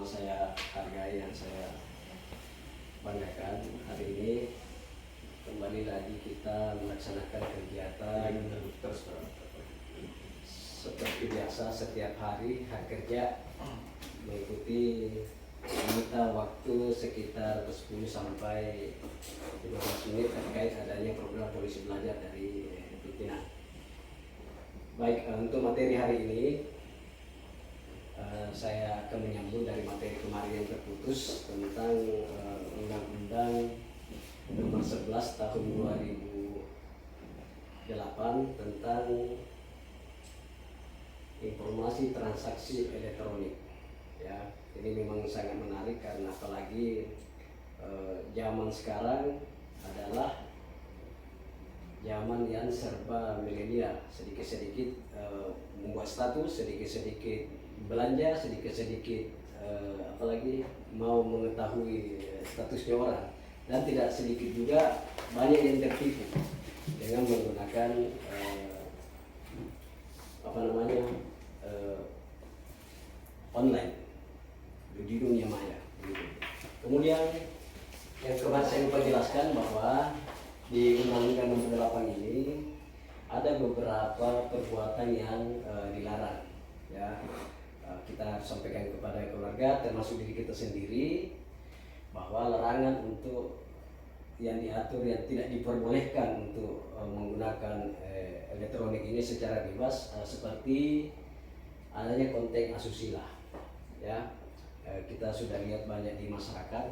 saya hargai, yang saya banggakan, hari ini kembali lagi kita melaksanakan kegiatan seperti biasa setiap hari kerja, mengikuti meminta waktu sekitar 10 sampai 15 menit terkait adanya program polisi belajar dari pimpinan. Baik, untuk materi hari ini saya akan menyambung dari materi kemarin yang terputus tentang Undang-Undang Nomor 11 Tahun 2008 tentang informasi transaksi elektronik. Ya, ini memang sangat menarik karena apalagi zaman sekarang adalah zaman yang serba milenial, sedikit-sedikit membuat status, sedikit-sedikit belanja, sedikit-sedikit apalagi mau mengetahui statusnya orang, dan tidak sedikit juga banyak yang tertipu dengan menggunakan online di dunia maya. Kemudian yang kemarin saya lupa jelaskan bahwa di Undang-Undang Nomor 8 ini ada beberapa perbuatan yang dilarang. Ya, kita sampaikan kepada keluarga termasuk diri kita sendiri bahwa larangan untuk yang diatur yang tidak diperbolehkan untuk menggunakan elektronik ini secara bebas, seperti adanya konten asusila. Ya, kita sudah lihat banyak di masyarakat,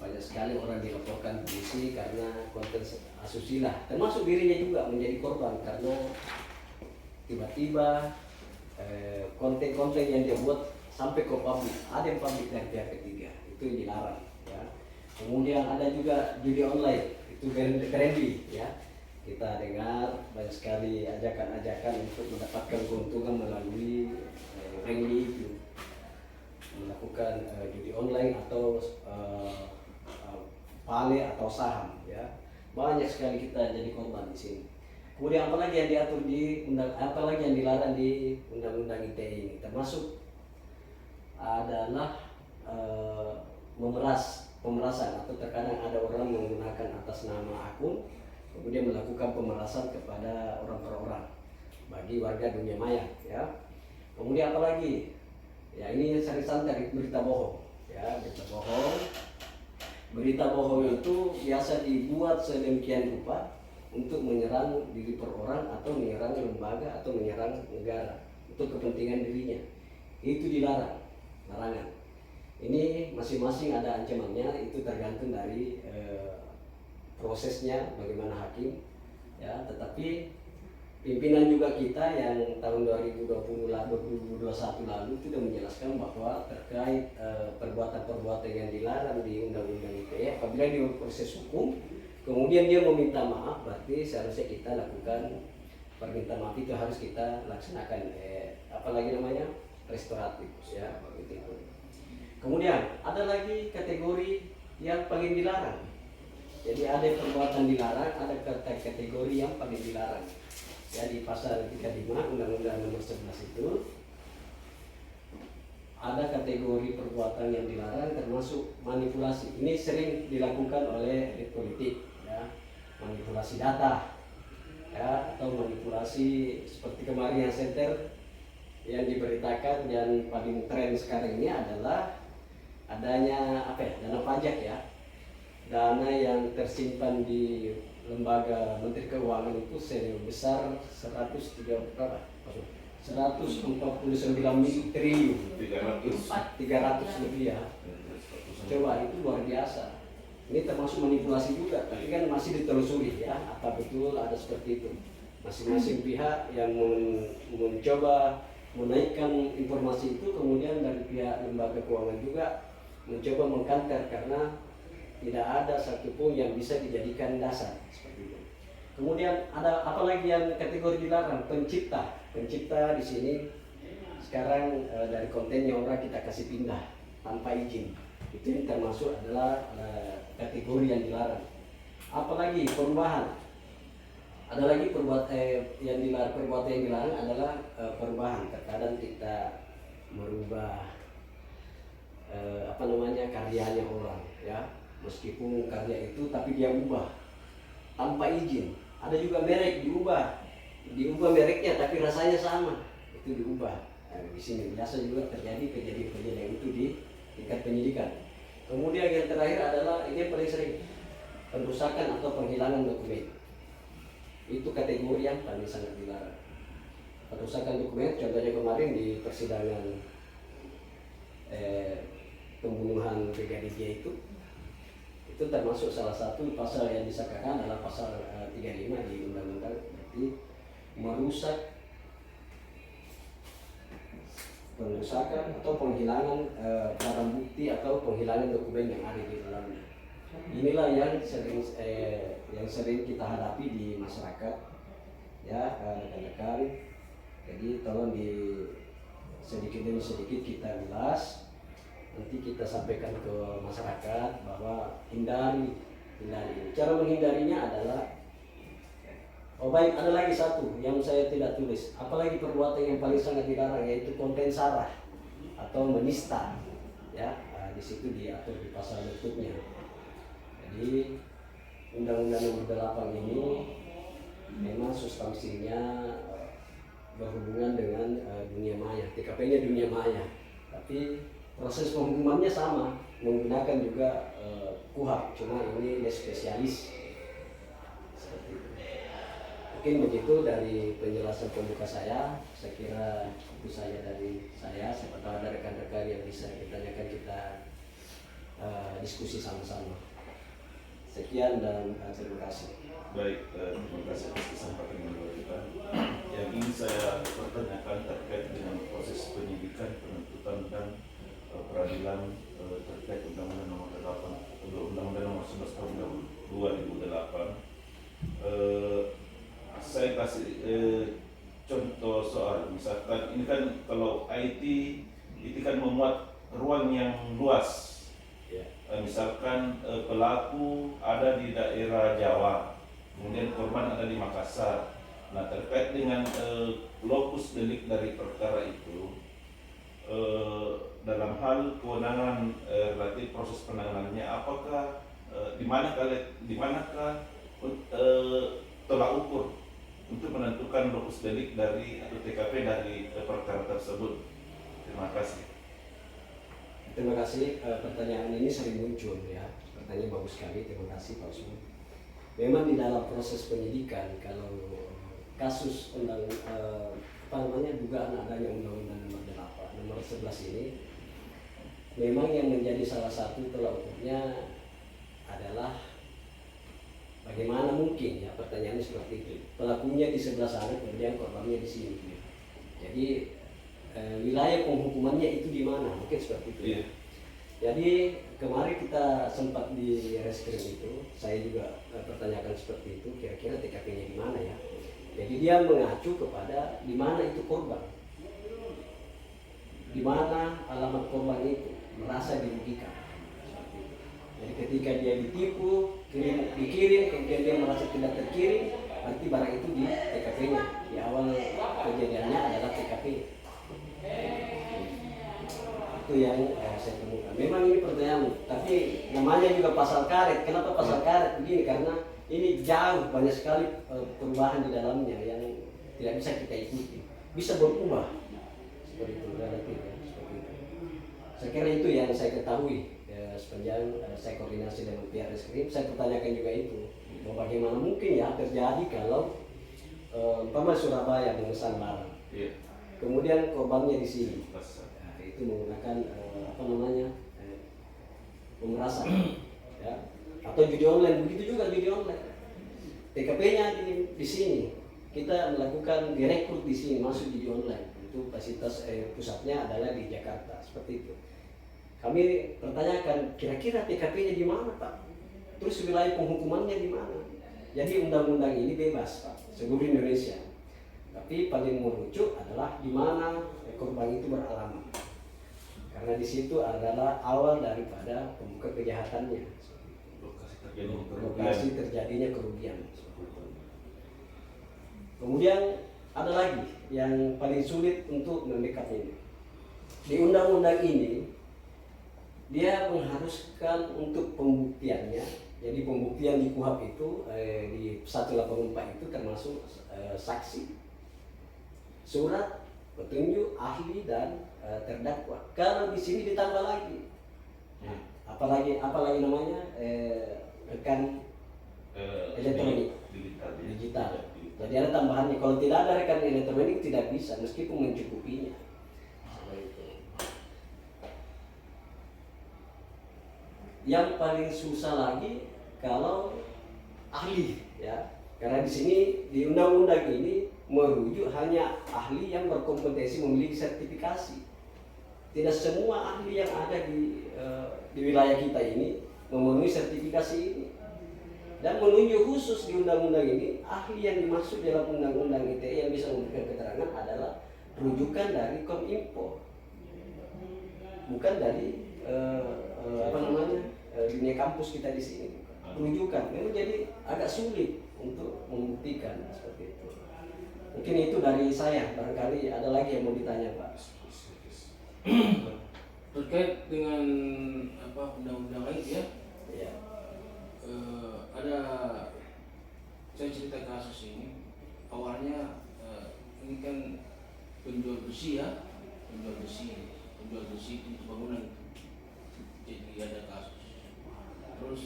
banyak sekali orang dilaporkan polisi karena konten asusila, termasuk dirinya juga menjadi korban karena tiba-tiba konten-konten yang dia buat sampai ke publik, ada yang publik dari pihak ketiga, itu dilarang. Ya. Kemudian ada juga judi online, itu friendly. Ya, kita dengar banyak sekali ajakan-ajakan untuk mendapatkan keuntungan melalui friendly itu, melakukan judi online atau pale atau saham. Ya, banyak sekali kita jadi korban di sini. Kemudian apalagi yang diatur di apalagi yang dilarang di Undang-Undang ITE ini, termasuk adalah pemerasan, atau terkadang ada orang menggunakan atas nama akun kemudian melakukan pemerasan kepada orang per orang bagi warga dunia maya. Ya, kemudian apalagi, ya ini sering santai berita bohong. Ya, berita bohong itu biasa dibuat sedemikian rupa untuk menyerang diri per orang atau menyerang lembaga atau menyerang negara untuk kepentingan dirinya. Itu dilarang, larangan. Ini masing-masing ada ancamannya, itu tergantung dari prosesnya bagaimana hakim. Ya, tetapi pimpinan juga kita yang tahun 2021 lalu sudah menjelaskan bahwa terkait perbuatan-perbuatan yang dilarang di Undang-Undang ITE, apabila di proses hukum kemudian dia meminta maaf, berarti seharusnya kita lakukan permintaan maaf, itu harus kita laksanakan apalagi namanya restoratif. Ya, begitu. Kemudian ada lagi kategori yang paling dilarang. Jadi ada perbuatan dilarang, ada kategori yang paling dilarang. Ya, di pasal 35 Undang-Undang Nomor 11 itu ada kategori perbuatan yang dilarang, termasuk manipulasi. Ini sering dilakukan oleh elit politik, ya, manipulasi data, ya, atau manipulasi seperti kemarin yang center yang diberitakan dan paling tren sekarang ini adalah adanya dana pajak, ya, dana yang tersimpan di lembaga Menteri Keuangan itu sebesar 149 triliun 300 lebih, ya. Coba, itu luar biasa. Ini termasuk manipulasi juga, tapi kan masih ditelusuri, ya, apa betul ada seperti itu. Masing-masing pihak yang mencoba menaikkan informasi itu, kemudian dari pihak lembaga keuangan juga mencoba mengkanter karena tidak ada satupun yang bisa dijadikan dasar seperti itu. Kemudian ada apalagi yang kategori dilarang, pencipta di sini sekarang dari kontennya orang kita kasih pindah tanpa izin, itu yang termasuk adalah kategori yang dilarang. Apalagi perubahan, ada lagi perbuatan yang dilarang adalah perubahan. Terkadang kita merubah karyanya orang, ya. Meskipun karya itu tapi dia ubah tanpa izin. Ada juga merek diubah mereknya tapi rasanya sama, itu diubah. Di sini biasa juga terjadi kejadian itu di tingkat penyidikan. Kemudian yang terakhir adalah ini yang paling sering, perusakan atau penghilangan dokumen. Itu kategori yang paling sangat dilarang. Perusakan dokumen, contohnya kemarin di persidangan pembunuhan Brigadir J itu termasuk salah satu pasal yang disangkakan adalah pasal 35 di undang-undang, berarti perusakan atau penghilangan barang bukti atau penghilangan dokumen yang ada di dalamnya. Inilah yang sering kita hadapi di masyarakat, ya rekan-rekan. Jadi tolong sedikit demi sedikit kita ulas, nanti kita sampaikan ke masyarakat bahwa hindari ini. Cara menghindarinya adalah, ada lagi satu yang saya tidak tulis, apalagi perbuatan yang paling sangat dilarang, yaitu konten sara atau menista, ya. Di situ diatur di pasal berikutnya. Jadi Undang-Undang Nomor 8 ini memang substansinya berhubungan dengan dunia maya, TKP-nya dunia maya, tapi proses penghukumannya sama, menggunakan juga KUHP, cuma ini spesialis. Seperti itu. Mungkin begitu dari penjelasan pembuka saya kira itu saja dari saya. Siapa tahu ada rekan-rekan yang bisa ditanyakan, kita diskusi sama-sama. Sekian dan terima kasih. Baik, terima kasih atas kesempatan yang diberikan. Yang ingin saya pertanyakan terkait dengan proses penyidikan, penuntutan dan peradilan terkait Undang-Undang Nomor 8, Undang-Undang Nomor 11 Tahun 2008. Saya kasih contoh soal, misalkan ini kan kalau IT itu kan memuat ruang yang luas. Misalkan pelaku ada di daerah Jawa, kemudian korban ada di Makassar. Nah, terkait dengan lokus delik dari perkara itu, dalam hal kewenangan relatif proses penanganannya, apakah di manakah tolak ukur untuk menentukan lokus delik dari atau TKP dari perkara tersebut? Terima kasih. Terima kasih, pertanyaan ini sering muncul, ya. Pertanyaan bagus sekali, terima kasih Pak Usman. Memang di dalam proses penyidikan, kalau kasus dugaan adanya Undang-Undang Nomor 11 ini, memang yang menjadi salah satu tolak ukurnya adalah bagaimana mungkin, ya, pertanyaannya seperti itu. Pelakunya di sebelah sana, kemudian korbannya di sini. Jadi wilayah penghukumannya itu di mana? Mungkin seperti itu. Yeah. Jadi kemarin kita sempat di reskrim itu, saya juga pertanyakan seperti itu, kira-kira TKP-nya di mana, ya? Jadi dia mengacu kepada di mana itu korban, di mana alamat korban itu, merasa dirugikan. Jadi ketika dia ditipu, dikirim, kemudian dia merasa tidak terkirim, berarti barang itu di TKP-nya. Di awal kejadiannya adalah TKP. Itu yang saya temukan. Memang ini pertanyaan, tapi namanya juga pasal karet. Kenapa pasal karet begini? Karena ini jauh, banyak sekali perubahan di dalamnya yang tidak bisa kita ikuti. Bisa berubah seperti itu, relatif, ya, seperti itu. Saya kira itu yang saya ketahui. Sepanjang saya koordinasi dengan pihak reskrim, saya pertanyakan juga itu. Bagaimana mungkin, ya, terjadi kalau Surabaya memesan barang. Yeah. Kemudian korbannya di sini. Itu menggunakan pemerasan, ya, atau judi online. Begitu juga judi online, TKP-nya di sini, kita melakukan direkrut di sini, masuk judi online. Itu fasilitas pusatnya adalah di Jakarta, seperti itu. Kami pertanyakan, kira-kira TKP-nya di mana, Pak? Terus wilayah penghukumannya di mana? Jadi undang-undang ini bebas, Pak, seluruh Indonesia. Tapi paling merujuk adalah di mana korban itu beralamat. Karena di situ adalah awal daripada pembuka kejahatannya. Lokasi terjadinya kerugian. Kemudian ada lagi yang paling sulit untuk mendekat ini. Di undang-undang ini dia mengharuskan untuk pembuktiannya. Jadi pembuktian di KUHP itu di 184 itu termasuk saksi, surat, petunjuk, ahli dan terdakwa. Kalau di sini ditambah lagi, apalagi namanya rekan elektronik digital. Jadi ada tambahannya. Kalau tidak ada rekan elektronik tidak bisa, meskipun mencukupinya. Yang paling susah lagi kalau ahli, ya, karena di sini di undang-undang ini merujuk hanya ahli yang berkompetensi memiliki sertifikasi. Tidak semua ahli yang ada di wilayah kita ini memenuhi sertifikasi ini. Dan menunjuk khusus di undang-undang ini, ahli yang dimaksud dalam undang-undang ITE yang bisa memberikan keterangan adalah rujukan dari Kominfo, bukan dari dunia kampus kita di sini. Rujukan memang jadi agak sulit untuk membuktikan seperti itu. Mungkin itu dari saya. Barangkali ada lagi yang mau ditanya, Pak. Terkait dengan undang-undang lain ya. Ya. Ada saya cerita kasus ini. Awalnya ini kan penjual besi ya, penjual besi untuk bangunan itu. Jadi ada kasus. Terus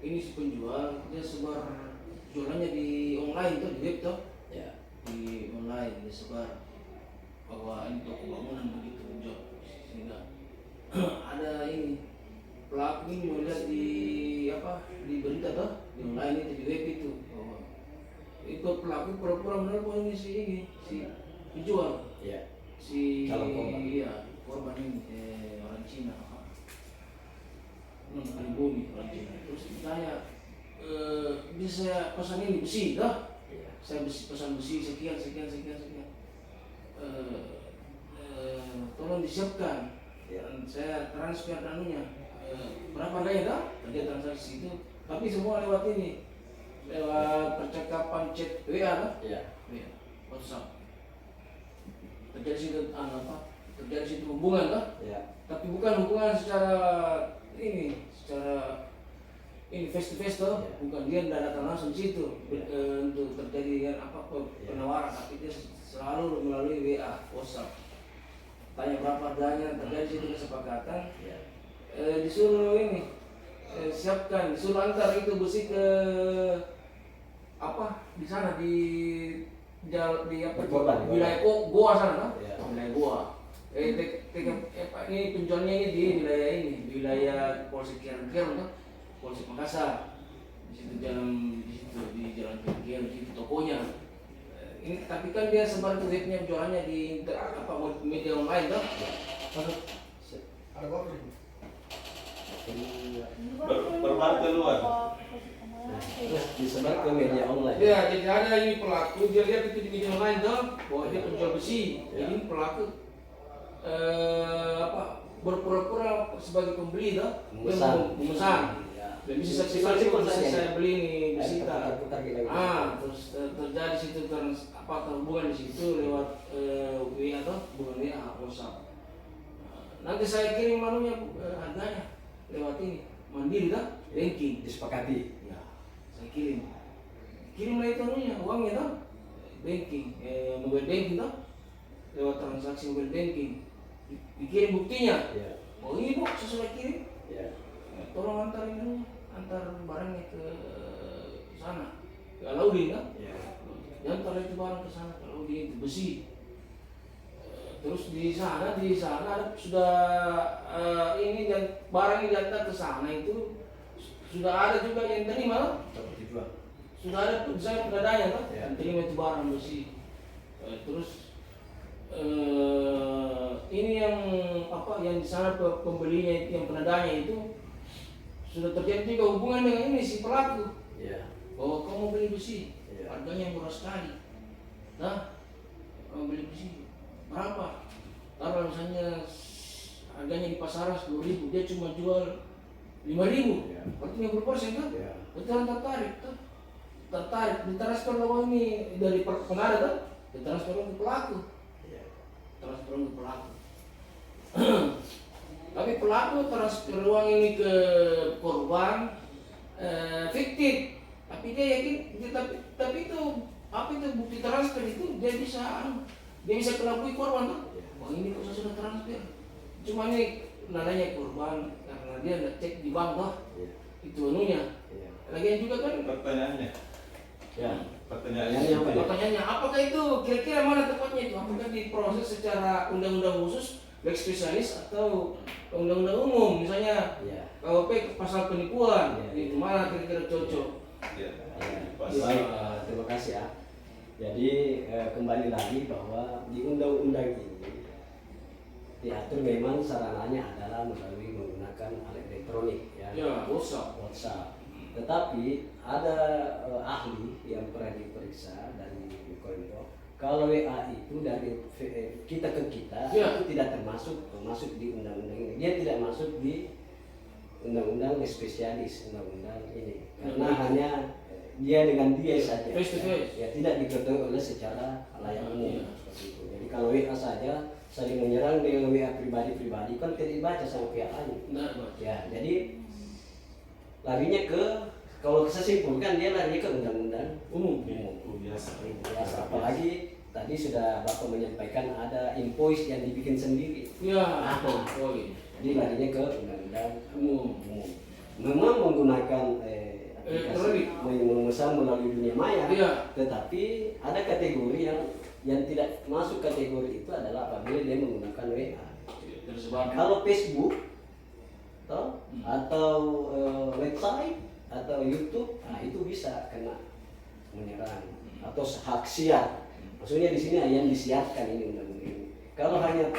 ini si penjual dia sebar jualannya di online tuh, di web tuh, Ya. di online dia sebar bahwa ini toko bangunan begitu menjual, sehingga ada ini pelaku ini melihat di berita tuh, di online itu, di web itu bahwa itu pelaku pura-pura menelpon ini si penjual, Ya. si Calon korban. iya, korban ini orang Cina, pribumi orang Cina. Terus ditanya, bisa saya pesan ini besi dah? Ya. Saya pesan besi sekian. Tolong disiapkan. Ya. Dan saya transfer anunya. Berapa harganya dah? Dia transaksi itu. Tapi semua lewat ini, lewat percakapan chat WA dah? Ya. WA, WhatsApp. Terjadi situ terjadi situ hubungan dah? Ya. Tapi bukan hubungan secara face to face tuh, Ya. bukan dia tidak datang langsung di situ Ya. untuk terjadi penawaran, tapi dia selalu melalui WA, WhatsApp. Tanya berapa harganya, terjadi situ kesepakatan. Ya. Disuruh ini siapkan, disuruh antar itu besi ke di sana di Korban, wilayah Goa sana kan? Ya. Wilayah Goa. Ini penjualnya ini di wilayah Polsek Kiran tuh, Polsek Makassar. Di situ di jalan Kiran di situ tokonya. Ini tapi kan dia sebar ke webnya, jualannya di media online tuh. Ada apa? Bermarka luar. Terus disebar ke media online. Ya, jadi ada ini pelaku, dia lihat itu di media online tuh, bahwa dia penjual besi. Ya. Ini pelaku berpura-pura sebagai pembeli tuh, dia memesan. Dan bisa saya beli ini besi tak. Terus terjadi situ terhubungan di situ lewat WA atau hubungan WA WhatsApp. Nanti saya kirim harganya lewat ini Mandiri dah, banking Disepakati. ya, saya kirimlah itu uangnya dah, banking mobile banking dah, lewat transaksi mobile banking dikirim buktinya. Ya. Oh ini bu, saya sudah kirim. Ya. Tolong antar barangnya ke sana, ke Alaudin kan? Ya. Antar itu barang ke sana, ke Alaudin itu besi. Terus di sana sudah ini dan barang yang diantar ke sana itu sudah ada juga yang terima, Dapat dijual. sudah ada saya pengadanya kan, Ya. yang terima itu barang besi. Terus ini yang di sana pembelinya itu, yang penadanya itu sudah terjadi juga hubungan dengan ini si pelaku. Ya. Oh kamu beli besi, Ya. harganya murah sekali. Nah, kamu beli besi berapa? Taruh misalnya harganya di pasaran 10.000, dia cuma jual 5.000. Ya. Berarti 50% kan? Ya. Betul tertarik, ditransfer uang ini dari penada kan? Ditransfer ke pelaku. Ya. Transfer ke pelaku. Tapi tapi pelaku transfer uang ini ke korban fiktif, tapi dia yakin, tapi itu apa itu bukti transfer itu dia bisa kelabui korban tuh. Wah ini kok saya sudah transfer, cuma ini nadanya korban karena dia nggak cek di bank tuh, itu anunya. Lagian juga kan Pertanyaannya, Ya. pertanyaannya apakah itu kira-kira mana tepatnya itu? Apakah diproses secara undang-undang khusus, lex spesialis atau undang-undang umum, misalnya KUP pasal penipuan, itu mana kira-kira cocok? ya, Baik, terima kasih ya. Jadi kembali lagi bahwa di undang-undang ini diatur memang sarananya adalah melalui menggunakan alat elektronik ya. WhatsApp. Tetapi ada ahli yang pernah diperiksa dari Kominfo. Kalau WA itu dari kita ke kita itu tidak masuk di undang-undang ini. Dia tidak masuk di undang-undang spesialis, undang-undang ini. Karena hanya dia dengan dia saja. Face to face. Ya tidak diketahui oleh secara layak umum seperti itu. Jadi kalau WA saja saling menyerang dengan WA pribadi kan tidak dibaca sama pihak lain. Ya, jadi larinya ke, kalau saya simpulkan dia larinya ke undang-undang umum. biasa. Apalagi tadi sudah Bapak menyampaikan ada invoice yang dibikin sendiri. Jadi larinya ke undang-undang umum. Memang menggunakan aplikasi memesan melalui dunia maya, tetapi ada kategori yang tidak masuk kategori itu adalah apabila dia menggunakan WA. Kalau Facebook atau website atau YouTube, itu bisa kena menyerang atau hak siar. Maksudnya di sini yang disiarkan ini undang-undang ini. Kalau hanya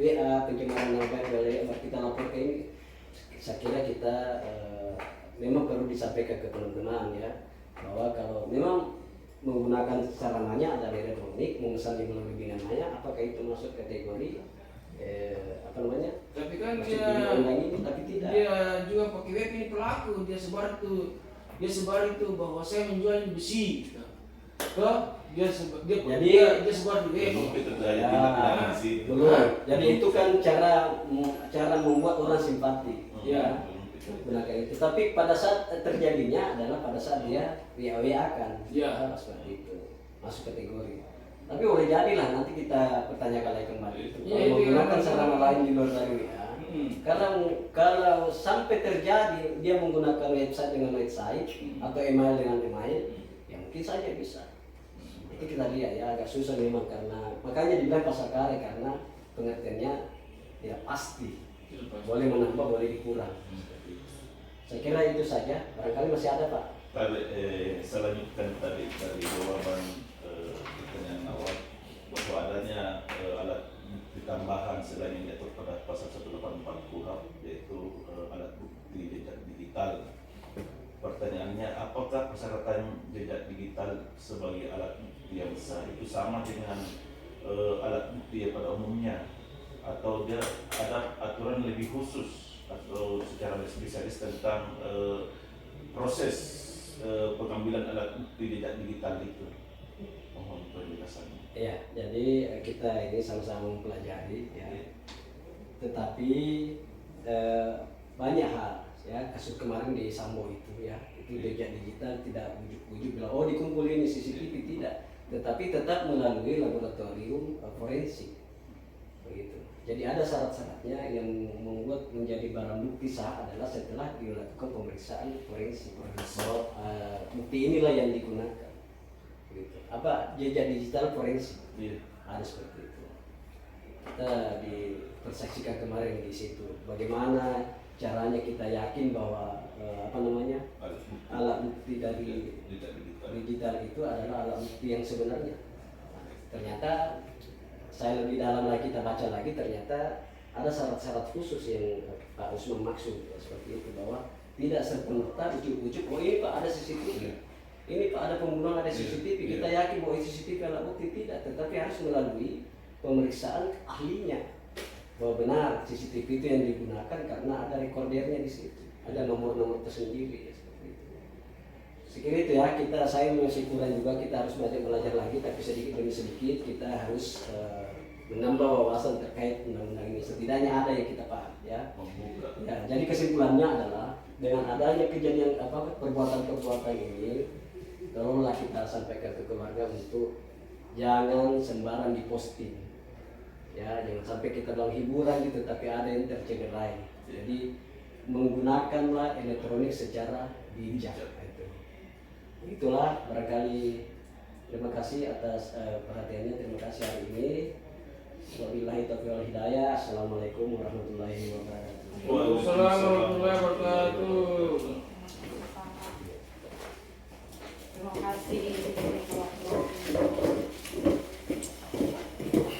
WA pencemaran nama baik kita lapor ke ini, saya kira kita memang perlu disampaikan ke teman-teman ya, bahwa kalau memang menggunakan sarananya adalah elektronik, memesan di melalui dunia maya, apakah itu masuk kategori tapi kan ini, tapi tidak. Dia juga pakai web ini pelaku, dia sebar itu bahwa saya menjual besi. Dia sebar di web. Jadi itu kan cara membuat orang simpati. Gunakan itu. Tapi pada saat terjadinya adalah pada saat dia WA kan. Seperti itu. Masuk kategori. Tapi boleh jadilah nanti kita pertanyakan lagi kembali itu. Kalau menggunakan sarana lain di luar dari WA. Kalau sampai terjadi dia menggunakan website dengan website atau email dengan email, ya mungkin saja bisa. Itu kita lihat ya, agak susah memang, karena makanya dibilang pasal karet, karena pengertiannya tidak pasti. Boleh menambah, boleh dikurang. Saya kira itu saja. Barangkali masih ada Pak. Selanjutkan tadi dari jawaban pertanyaan awal bahwa adanya alat bukti tambahan selain yang diatur pada pasal 184 KUHP, yaitu alat bukti jejak digital. Pertanyaannya, apakah persyaratan jejak digital sebagai alat bukti yang sah itu sama dengan alat bukti yang pada umumnya, atau dia ada aturan lebih khusus atau secara spesialis tentang proses pengambilan alat bukti jejak digital itu? Mohon penjelasannya. Ya, jadi kita ini sama-sama mempelajari ya. Tetapi banyak hal ya, kasus kemarin di Sambo itu ya, itu jejak digital tidak ujuk-ujuk bilang oh dikumpulin di CCTV, tidak, tetapi tetap melalui laboratorium forensik begitu. Jadi ada syarat-syaratnya yang membuat menjadi barang bukti sah adalah setelah dilakukan pemeriksaan forensik bahwa bukti inilah yang digunakan gitu. Apa jejak digital forensik ada seperti itu. Kita dipersaksikan kemarin di situ bagaimana caranya kita yakin bahwa alat bukti dari digital itu adalah alat bukti yang sebenarnya. Ternyata saya lebih dalam lagi kita baca lagi, ternyata ada syarat-syarat khusus yang Pak Usman maksud ya, seperti itu, bahwa tidak serta-merta ujuk-ujuk oh ini Pak ada CCTV, ini Pak ada pembunuhan ada CCTV, kita yakin bahwa CCTV alat bukti, tidak, tetapi harus melalui pemeriksaan ahlinya bahwa benar CCTV itu yang digunakan karena ada rekordernya di situ, ada nomor-nomor tersendiri ya, seperti itu. Sekiranya itu ya, saya masih kurang juga, kita harus belajar lagi, tapi sedikit demi sedikit kita harus menambah wawasan terkait undang-undang ini. Setidaknya ada yang kita paham ya. Membuka. Ya, jadi kesimpulannya adalah dengan adanya kejadian perbuatan-perbuatan ini, tolonglah kita sampaikan ke keluarga untuk jangan sembarang diposting. Ya, jangan sampai kita dalam hiburan gitu tapi ada yang tercederai. Jadi menggunakanlah elektronik secara bijak itu. Itulah barangkali. Terima kasih atas perhatiannya. Terima kasih hari ini. Wabillahi taufiq wal hidayah. Assalamualaikum warahmatullahi wabarakatuh. Waalaikumsalam.